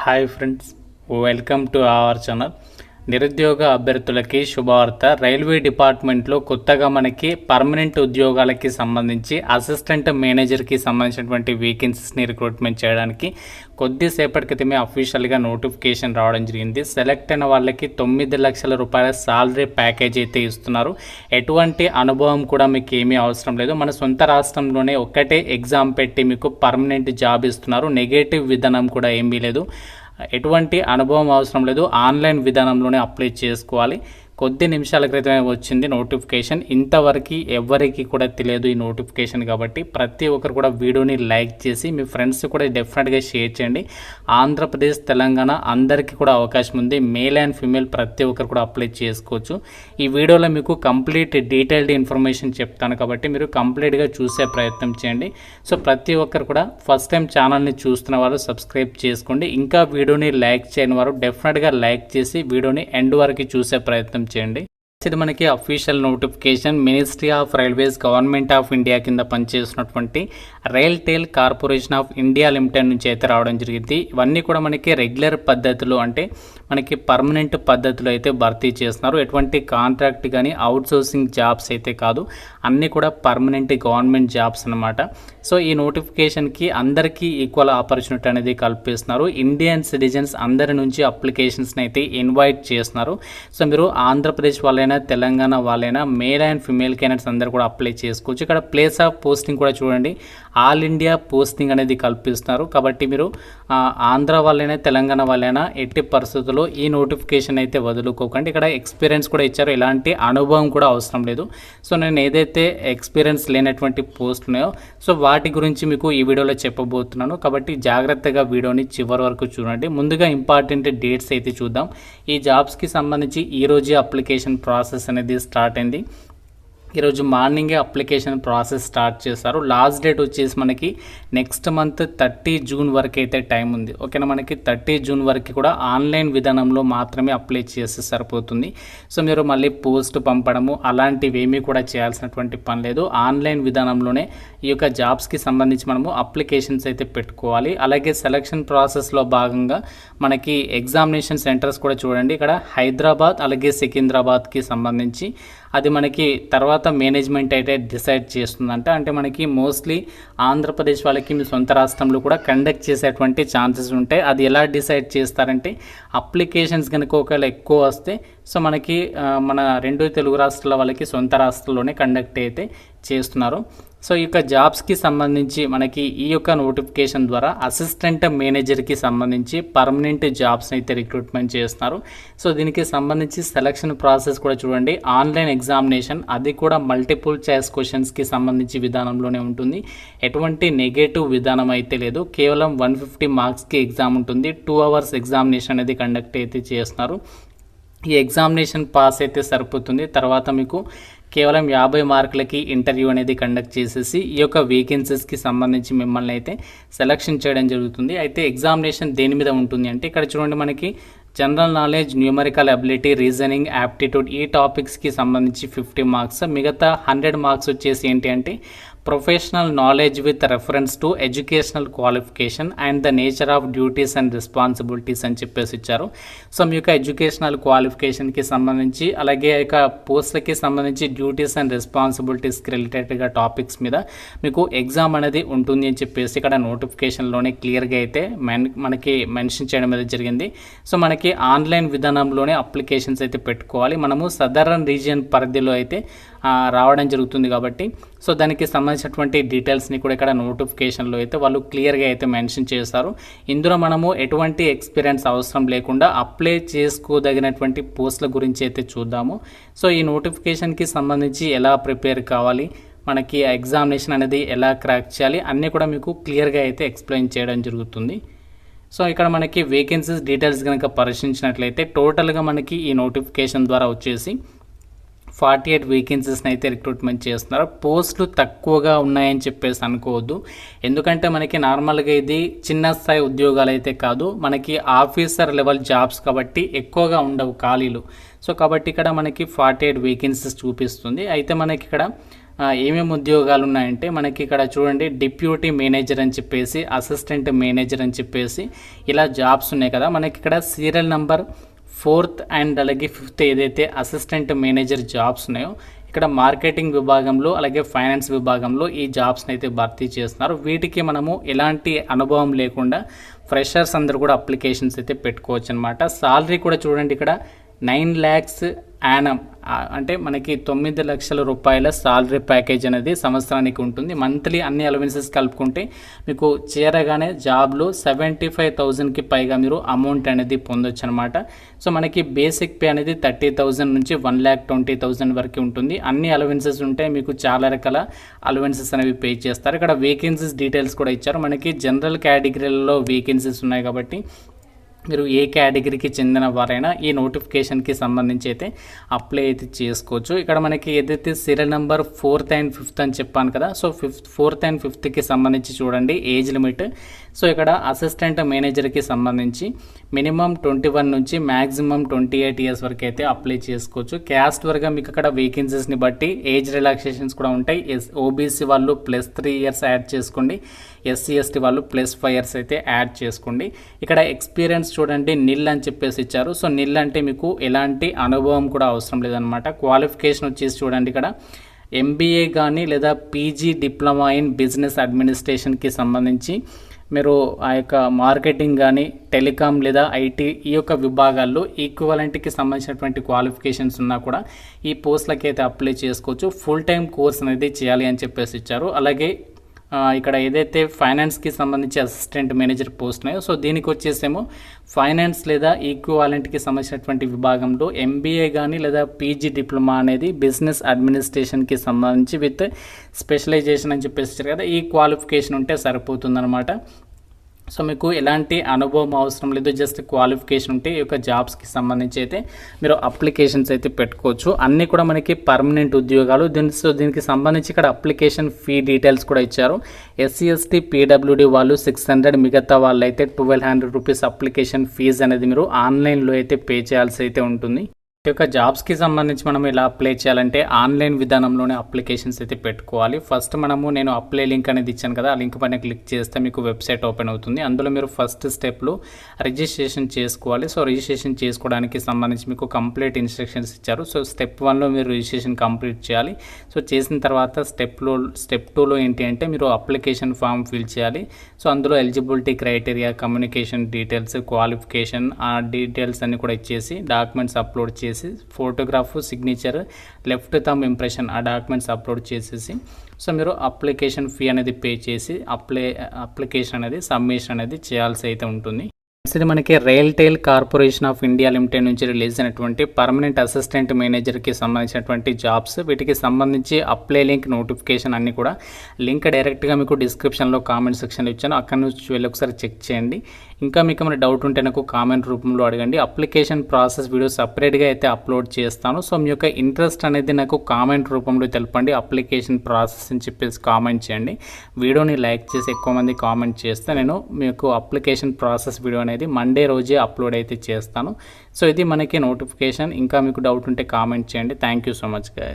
Hi friends, welcome to our channel. నిరుద్యోగ అభ్యర్థులకి శుభవార్త. రైల్వే డిపార్ట్మెంట్లో కొత్తగా మనకి పర్మనెంట్ ఉద్యోగాలకి సంబంధించి అసిస్టెంట్ మేనేజర్కి సంబంధించినటువంటి వేకెన్సీస్ని రిక్రూట్మెంట్ చేయడానికి కొద్దిసేపటి క్రితమే అఫీషియల్గా నోటిఫికేషన్ రావడం జరిగింది. సెలెక్ట్ అయిన వాళ్ళకి 9 లక్షల రూపాయల సాలరీ ప్యాకేజ్ అయితే ఇస్తున్నారు. ఎటువంటి అనుభవం కూడా మీకు ఏమీ అవసరం లేదు. మన సొంత రాష్ట్రంలోనే ఒక్కటే ఎగ్జామ్ పెట్టి మీకు పర్మనెంట్ జాబ్ ఇస్తున్నారు. నెగటివ్ విధానం కూడా ఏమీ లేదు. ఎటువంటి అనుభవం అవసరం లేదు. ఆన్లైన్ విధానంలోనే అప్లై చేసుకోవాలి. కొద్ది నిమిషాల క్రితమే వచ్చింది నోటిఫికేషన్. ఇంతవరకు ఎవరికి కూడా తెలియదు ఈ నోటిఫికేషన్. కాబట్టి ప్రతి ఒక్కరు కూడా వీడియోని లైక్ చేసి మీ ఫ్రెండ్స్ కూడా డెఫినెట్గా షేర్ చేయండి. ఆంధ్రప్రదేశ్, తెలంగాణ అందరికీ కూడా అవకాశం ఉంది. మేల్ అండ్ ఫీమేల్ ప్రతి ఒక్కరు కూడా అప్లై చేసుకోవచ్చు. ఈ వీడియోలో మీకు కంప్లీట్ డీటెయిల్డ్ ఇన్ఫర్మేషన్ చెప్తాను కాబట్టి మీరు కంప్లీట్గా చూసే ప్రయత్నం చేయండి. సో ప్రతి ఒక్కరు కూడా ఫస్ట్ టైం ఛానల్ని చూస్తున్న వారు సబ్స్క్రైబ్ చేసుకోండి. ఇంకా వీడియోని లైక్ చేయని వారు డెఫినెట్గా లైక్ చేసి వీడియోని ఎండ్ వరకు చూసే ప్రయత్నం చేయండి. ఇది మనకి official notification. Ministry of railways, government of India కింద పనిచేస్తున్నటువంటి RailTel corporation of India limited నుంచి అయితే రావడం జరిగింది. ఇవన్నీ కూడా మనకి రెగ్యులర్ పద్ధతిలో, అంటే మనకి పర్మనెంట్ పద్ధతిలో అయితే భర్తీ చేస్తున్నారు. ఎటువంటి కాంట్రాక్ట్ కానీ అవుట్సోర్సింగ్ జాబ్స్ అయితే కాదు. అన్నీ కూడా పర్మనెంట్ గవర్నమెంట్ జాబ్స్ అనమాట. సో ఈ నోటిఫికేషన్కి అందరికీ ఈక్వల్ ఆపర్చునిటీ అనేది కల్పిస్తున్నారు. ఇండియన్ సిటిజన్స్ అందరి నుంచి అప్లికేషన్స్ని అయితే ఇన్వైట్ చేస్తున్నారు. సో మీరు ఆంధ్రప్రదేశ్ వాళ్ళైనా, తెలంగాణ వాళ్ళైనా, మేల్ అండ్ ఫిమేల్ క్యాండిడేట్స్ అందరూ కూడా అప్లై చేసుకోవచ్చు. ఇక్కడ ప్లేస్ ఆఫ్ పోస్టింగ్ కూడా చూడండి, ఆల్ ఇండియా పోస్టింగ్ అనేది కల్పిస్తున్నారు. కాబట్టి మీరు ఆంధ్ర వాళ్ళైనా, తెలంగాణ వాళ్ళైనా ఎట్టి పరిస్థితుల్లో ఈ నోటిఫికేషన్ అయితే వదులుకోకండి. ఇక్కడ ఎక్స్పీరియన్స్ కూడా ఇచ్చారు. ఎలాంటి అనుభవం కూడా అవసరం లేదు. సో నేను ఏదైతే ఎక్స్పీరియన్స్ లేనటువంటి పోస్టులు ఉన్నాయో సో వాటి గురించి మీకు ఈ వీడియోలో చెప్పబోతున్నాను. కాబట్టి జాగ్రత్తగా వీడియోని చివరి వరకు చూడండి. ముందుగా ఇంపార్టెంట్ డేట్స్ అయితే చూద్దాం. ఈ జాబ్స్కి సంబంధించి ఈరోజే అప్లికేషన్ ప్రాసెస్ అనేది స్టార్ట్ అయింది. ఈరోజు మార్నింగే అప్లికేషన్ ప్రాసెస్ స్టార్ట్ చేశారు. లాస్ట్ డేట్ వచ్చేసి మనకి నెక్స్ట్ మంత్ 30 జూన్ వరకు అయితే టైం ఉంది. ఓకేనా, మనకి 30 జూన్ వరకు కూడా ఆన్లైన్ విధానంలో మాత్రమే అప్లై చేస్తే సరిపోతుంది. సో మీరు మళ్ళీ పోస్ట్ పంపడము అలాంటివి ఏమీ కూడా చేయాల్సినటువంటి పని లేదు. ఆన్లైన్ విధానంలోనే ఈ యొక్క జాబ్స్కి సంబంధించి మనము అప్లికేషన్స్ అయితే పెట్టుకోవాలి. అలాగే సెలక్షన్ ప్రాసెస్లో భాగంగా మనకి ఎగ్జామినేషన్ సెంటర్స్ కూడా చూడండి. ఇక్కడ హైదరాబాద్ అలాగే సికింద్రాబాద్కి సంబంధించి అది మనకి తర్వాత మేనేజ్మెంట్ అయితే డిసైడ్ చేస్తుందంట. అంటే మనకి మోస్ట్లీ ఆంధ్రప్రదేశ్ వాళ్ళకి మీ సొంత రాష్ట్రంలో కూడా కండక్ట్ చేసేటువంటి ఛాన్సెస్ ఉంటాయి. అది ఎలా డిసైడ్ చేస్తారంటే అప్లికేషన్స్ కనుక ఒకవేళ ఎక్కువ వస్తే సో మనకి మన 2 తెలుగు రాష్ట్రాల వాళ్ళకి సొంత రాష్ట్రాల్లోనే కండక్ట్ అయితే చేస్తున్నారు. సో ఈ యొక్క జాబ్స్కి సంబంధించి మనకి ఈ యొక్క నోటిఫికేషన్ ద్వారా అసిస్టెంట్ మేనేజర్కి సంబంధించి పర్మనెంట్ జాబ్స్ అయితే రిక్రూట్మెంట్ చేస్తున్నారు. సో దీనికి సంబంధించి సెలక్షన్ ప్రాసెస్ కూడా చూడండి. ఆన్లైన్ ఎగ్జామినేషన్, అది కూడా మల్టిపుల్ చాయిస్ క్వశ్చన్స్కి సంబంధించి విధానంలోనే ఉంటుంది. ఎటువంటి నెగటివ్ విధానం అయితే లేదు. కేవలం 150 మార్క్స్కి ఎగ్జామ్ ఉంటుంది. 2 అవర్స్ ఎగ్జామినేషన్ అనేది కండక్ట్ అయితే చేస్తున్నారు. ఈ ఎగ్జామినేషన్ పాస్ అయితే సరిపోతుంది. తర్వాత మీకు కేవలం 50 మార్కులకి ఇంటర్వ్యూ అనేది కండక్ట్ చేసేసి ఈ యొక్క వేకెన్సీస్కి సంబంధించి మిమ్మల్ని అయితే సెలక్షన్ చేయడం జరుగుతుంది. అయితే ఎగ్జామినేషన్ దేని మీద ఉంటుంది అంటే ఇక్కడ చూడండి, మనకి general knowledge, numerical ability, reasoning, aptitude ఈ టాపిక్స్కి సంబంధించి 50 మార్క్స్. మిగతా 100 మార్క్స్ వచ్చేసి ఏంటి అంటే professional knowledge with reference to educational qualification and the nature of duties and responsibilities అని చెప్పేసి ఇచ్చారు. సో మీ యొక్క ఎడ్యుకేషనల్ క్వాలిఫికేషన్కి సంబంధించి అలాగే యొక్క పోస్ట్లకి సంబంధించి డ్యూటీస్ అండ్ రెస్పాన్సిబిలిటీస్కి రిలేటెడ్గా టాపిక్స్ మీద మీకు ఎగ్జామ్ అనేది ఉంటుంది అని చెప్పేసి ఇక్కడ నోటిఫికేషన్లోనే క్లియర్గా అయితే మనకి మెన్షన్ చేయడం అనేది జరిగింది. సో మనకి ఆన్లైన్ విధానంలోనే అప్లికేషన్స్ అయితే పెట్టుకోవాలి. మనము సదరన్ రీజియన్ పరిధిలో అయితే రావడం జరుగుతుంది. కాబట్టి సో దానికి సంబంధించినటువంటి డీటెయిల్స్ని కూడా ఇక్కడ నోటిఫికేషన్లో అయితే వాళ్ళు క్లియర్గా అయితే మెన్షన్ చేస్తారు. ఇందులో మనము ఎటువంటి ఎక్స్పీరియన్స్ అవసరం లేకుండా అప్లై చేసుకోదగినటువంటి పోస్టుల గురించి అయితే చూద్దాము. సో ఈ నోటిఫికేషన్కి సంబంధించి ఎలా ప్రిపేర్ కావాలి, మనకి ఎగ్జామినేషన్ అనేది ఎలా క్రాక్ చేయాలి అన్నీ కూడా మీకు క్లియర్గా అయితే ఎక్స్ప్లెయిన్ చేయడం జరుగుతుంది. సో ఇక్కడ మనకి వేకెన్సీస్ డీటెయిల్స్ కనుక పరిశీలించినట్లయితే టోటల్గా మనకి ఈ నోటిఫికేషన్ ద్వారా వచ్చేసి 48 వేకెన్సీస్ని అయితే రిక్రూట్మెంట్ చేస్తున్నారు. పోస్టులు తక్కువగా ఉన్నాయని చెప్పేసి అనుకోవద్దు. ఎందుకంటే మనకి నార్మల్గా ఇది చిన్న స్థాయి ఉద్యోగాలు అయితే కాదు, మనకి ఆఫీసర్ లెవెల్ జాబ్స్ కాబట్టి ఎక్కువగా ఉండవు ఖాళీలు. సో కాబట్టి ఇక్కడ మనకి 48 వేకెన్సీస్ చూపిస్తుంది. అయితే మనకి ఇక్కడ ఏమేమి ఉద్యోగాలు ఉన్నాయంటే మనకి ఇక్కడ చూడండి, డిప్యూటీ మేనేజర్ అని చెప్పేసి, అసిస్టెంట్ మేనేజర్ అని చెప్పేసి ఇలా జాబ్స్ ఉన్నాయి కదా. మనకి ఇక్కడ సీరియల్ నెంబర్ 4th అండ్ అలాగే 5th ఏదైతే అసిస్టెంట్ మేనేజర్ జాబ్స్ ఉన్నాయో ఇక్కడ మార్కెటింగ్ విభాగంలో అలాగే ఫైనాన్స్ విభాగంలో ఈ జాబ్స్ని అయితే భర్తీ చేస్తున్నారు. వీటికి మనము ఎలాంటి అనుభవం లేకుండా ఫ్రెషర్స్ అందరూ కూడా అప్లికేషన్స్ అయితే పెట్టుకోవచ్చు అనమాట. సాలరీ కూడా చూడండి, ఇక్కడ 9 lakhs యానం, అంటే మనకి 9 లక్షల రూపాయల సాలరీ ప్యాకేజ్ అనేది సంవత్సరానికి ఉంటుంది. మంత్లీ అన్ని అలవెన్సెస్ కలుపుకుంటే మీకు చేరగానే జాబ్లో 75,000కి పైగా మీరు అమౌంట్ అనేది పొందొచ్చు అనమాట. సో మనకి బేసిక్ పే అనేది 30,000 నుంచి 1,20,000 వరకు ఉంటుంది. అన్ని అలవెన్సెస్ ఉంటే మీకు చాలా రకాల అలవెన్సెస్ అనేవి పే చేస్తారు. ఇక్కడ వేకెన్సీస్ డీటెయిల్స్ కూడా ఇచ్చారు. మనకి జనరల్ కేటగిరీలలో వేకెన్సీస్ ఉన్నాయి కాబట్టి మీరు ఏ కేటగిరీకి చెందిన వారైనా ఈ నోటిఫికేషన్కి సంబంధించి అయితే అప్లై అయితే చేసుకోవచ్చు. ఇక్కడ మనకి ఏదైతే serial number 4th and 5th అని చెప్పాను కదా, సో 4th and 5thకి సంబంధించి చూడండి ఏజ్ లిమిట్. సో ఇక్కడ అసిస్టెంట్ మేనేజర్కి సంబంధించి మినిమం 21 నుంచి మ్యాక్సిమం 28 years వరకు అయితే అప్లై చేసుకోవచ్చు. క్యాస్ట్ వరకు మీకు అక్కడ వేకెన్సీస్ని బట్టి ఏజ్ రిలాక్సేషన్స్ కూడా ఉంటాయి. ఓబీసీ వాళ్ళు +3 years యాడ్ చేసుకోండి, SC ST వాళ్ళు +5 years అయితే యాడ్ చేసుకోండి. ఇక్కడ ఎక్స్పీరియన్స్ చూడండి నిల్ అని చెప్పేసి ఇచ్చారు. సో నిల్ అంటే మీకు ఎలాంటి అనుభవం కూడా అవసరం లేదనమాట. క్వాలిఫికేషన్ వచ్చేసి చూడండి, ఇక్కడ MBA కానీ లేదా PG డిప్లొమా ఇన్ బిజినెస్ అడ్మినిస్ట్రేషన్కి సంబంధించి మీరు ఆ యొక్క మార్కెటింగ్ కానీ టెలికాం లేదా IT ఈ యొక్క విభాగాల్లో ఈక్వలెంట్కి సంబంధించినటువంటి క్వాలిఫికేషన్స్ ఉన్నా కూడా ఈ పోస్టులకి అయితే అప్లై చేసుకోవచ్చు. ఫుల్ టైం కోర్స్ అనేది చేయాలి అని చెప్పేసి ఇచ్చారు. అలాగే ఇక్కడ ఏదైతే ఫైనాన్స్కి సంబంధించి అసిస్టెంట్ మేనేజర్ పోస్ట్ ఉన్నాయో సో దీనికి వచ్చేసేమో ఫైనాన్స్ లేదా ఈక్వాలెంట్కి సంబంధించినటువంటి విభాగంలో MBA కానీ లేదా PG డిప్లొమా అనేది బిజినెస్ అడ్మినిస్ట్రేషన్కి సంబంధించి విత్ స్పెషలైజేషన్ అని చెప్పేసి ఇచ్చారు కదా, ఈ క్వాలిఫికేషన్ ఉంటే సరిపోతుందన్నమాట. సో మీకు ఎలాంటి అనుభవం అవసరం లేదు, జస్ట్ క్వాలిఫికేషన్ ఉంటే ఈ యొక్క జాబ్స్కి సంబంధించి అయితే మీరు అప్లికేషన్స్ అయితే పెట్టుకోవచ్చు. అన్నీ కూడా మనకి పర్మనెంట్ ఉద్యోగాలు. దీనికి సంబంధించి ఇక్కడ అప్లికేషన్ ఫీ డీటెయిల్స్ కూడా ఇచ్చారు. SC ST PWD వాళ్ళు 600, మిగతా వాళ్ళు అయితే 1,200 రూపీస్ అప్లికేషన్ ఫీజు అనేది మీరు ఆన్లైన్లో అయితే పే చేయాల్సి అయితే ఉంటుంది. ఈ యొక్క జాబ్స్కి సంబంధించి మనం ఎలా అప్లై చేయాలంటే ఆన్లైన్ విధానంలోనే అప్లికేషన్స్ అయితే పెట్టుకోవాలి. ఫస్ట్ నేను అప్లై లింక్ అనేది ఇచ్చాను కదా, ఆ లింక్ పైన క్లిక్ చేస్తే మీకు వెబ్సైట్ ఓపెన్ అవుతుంది. అందులో మీరు ఫస్ట్ స్టెప్లో రిజిస్ట్రేషన్ చేసుకోవాలి. సో రిజిస్ట్రేషన్ చేసుకోవడానికి సంబంధించి మీకు కంప్లీట్ ఇన్స్ట్రక్షన్స్ ఇచ్చారు. సో స్టెప్ 1లో మీరు రిజిస్ట్రేషన్ కంప్లీట్ చేయాలి. సో చేసిన తర్వాత స్టెప్ 2లో ఏంటి అంటే మీరు అప్లికేషన్ ఫామ్ ఫిల్ చేయాలి. సో అందులో eligibility criteria, communication details, qualification ఆ డీటెయిల్స్ అన్ని కూడా ఇచ్చేసి డాక్యుమెంట్స్ అప్లోడ్ చేసి photograph, signature, left thumb impression ఆ డాక్యుమెంట్స్ అప్లోడ్ చేసేసి సో మీరు అప్లికేషన్ ఫీ అనేది పే చేసి అప్లికేషన్ అనేది సబ్మిషన్ అనేది చేయాల్సి అయితే ఉంటుంది. ఇది మనకి RailTel corporation of India limited నుంచి రిలీజ్ అయినటువంటి పర్మనెంట్ అసిస్టెంట్ మేనేజర్కి సంబంధించినటువంటి జాబ్స్. వీటికి సంబంధించి అప్లై లింక్, నోటిఫికేషన్ అన్నీ కూడా లింక్ డైరెక్ట్గా మీకు డిస్క్రిప్షన్లో కామెంట్ సెక్షన్లో ఇచ్చాను, అక్కడ నుంచి వెళ్ళి ఒకసారి చెక్ చేయండి. ఇంకా మీకు ఏమైనా డౌట్ ఉంటే నాకు కామెంట్ రూపంలో అడగండి. అప్లికేషన్ ప్రాసెస్ వీడియో సపరేట్గా అయితే అప్లోడ్ చేస్తాను. సో మీ యొక్క ఇంట్రెస్ట్ అనేది నాకు కామెంట్ రూపంలో తెలపండి. అప్లికేషన్ ప్రాసెస్ అని చెప్పేసి కామెంట్ చేయండి. వీడియోని లైక్ చేసి ఎక్కువ మంది కామెంట్ చేస్తే నేను మీకు అప్లికేషన్ ప్రాసెస్ వీడియో అనేది మండే రోజే అప్లోడ్ అయితే చేస్తాను. సో ఇది మనకి నోటిఫికేషన్. ఇంకా మీకు డౌట్ ఉంటే కామెంట్ చేయండి. Thank you so much guys.